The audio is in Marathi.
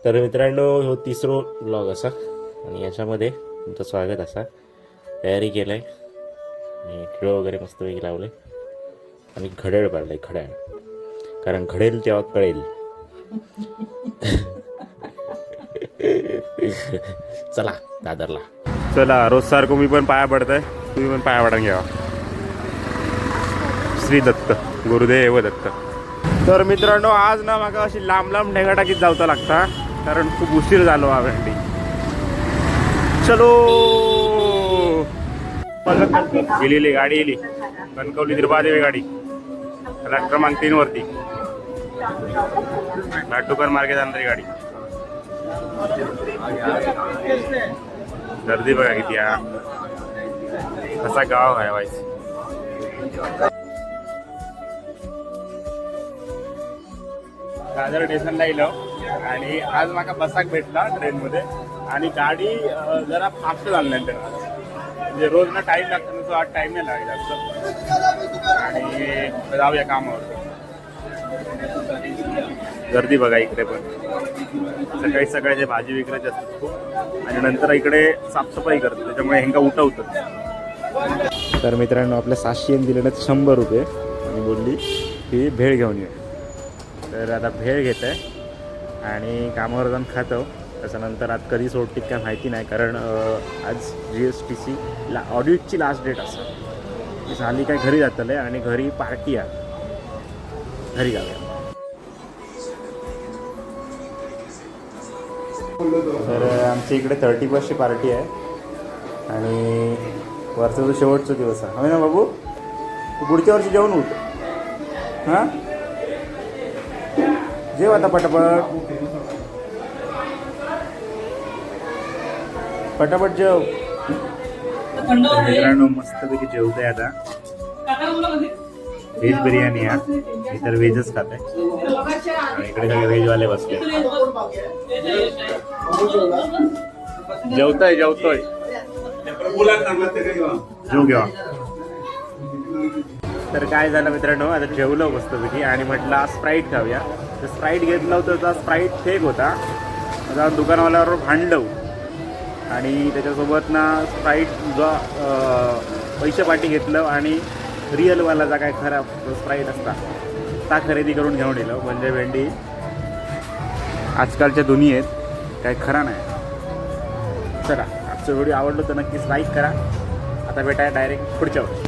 तर मित्रांनो, हो तिसरो ब्लॉग असा आणि याच्यामध्ये तुमचं स्वागत असा. तयारी केलं आहे आणि खेळ वगैरे मस्तपैकी लावले आणि घड्याळ पाडलं आहे. घड्याळ, कारण घडेल तेव्हा कळेल. चला दादरला. चला, रोज सारखं मी पण पाया पडतंय, तुम्ही पण पाया पडून घ्यावा. श्री दत्त, गुरुदेव दत्त. तर मित्रांनो, आज ना माका अशी लांब लांब ढेंगाटाकीत जावचा लागता, कारण खूप उशीर झालो हा भेंडी. चलो गेलेली गाडी येली कणकवली निर्बादेवी गाडी, फ्लॅट क्रमांक 3 वरती लाटूकर मार्गे जाणारी गाडी. गर्दी बघा किती, हा कसा गाव आहे वाईस. दादर स्टेशनला येलो आणि आज माका बसाक भेटला ट्रेनमध्ये आणि गाडी जरा फास्ट झाल्यानंतर, म्हणजे रोज ना टाईम लागतो ना, आज टाईम नाही लागेल जास्त आणि जाऊया कामावर. गर्दी बघा इकडे पण, सकाळी सकाळचे भाजी विक्रेते असतात खूप आणि नंतर इकडे साफसफाई करतात, त्याच्यामुळे हेंगा उठवतात. तर मित्रांनो, आपल्या 700 दिलेले 100 रुपये आणि बोलली की भेळ घेऊन ये. तर आता भेळ घेत आहे आणि कामावर जाऊन खातो. त्याच्यानंतर आज कधी सोडतील काय माहिती नाही, कारण आज GSTC ऑडिटची लास्ट डेट असं ती झाली काय घरी जातलं आहे आणि घरी पार्टी आहे, घरी जाऊया. तर आमच्या इकडे 30+ पार्टी आहे आणि वर्षाचा जो शेवटचा दिवस आहे. हवे ना बाबू, तू पुढच्या वर्षी जेवण उठ. हां, जेव आता पटापट पटापट जेव. मित्रांनो, मस्तपैकी जेवतंय आता. व्हेज बिर्याणी आहे, इतर व्हेजच खात आहे आणि इकडे सगळे व्हेजवाले बसले. जेवतोय जेव घ्या. तर काय झालं मित्रांनो, आता जेवलो मस्तपैकी आणि म्हटलं स्प्राईट खाऊया. तर स्प्राईट घेतलं होतं, तर स्प्राईट फेक होता. जाऊन दुकानवाल्यावर भांडलो आणि त्याच्यासोबत ना स्प्राईट जो पैसे पाठी घेतलं आणि रिअलवाला काय खराब स्प्राईट असता ता खरेदी करून घेऊन येलो. म्हणजे भेंडी आजकालच्या दुनियेत काय खरा नाही. चला, आजचा व्हिडिओ आवडलो तर नक्कीच लाईक करा. आता भेटाय डायरेक्ट पुढच्या वर्षी.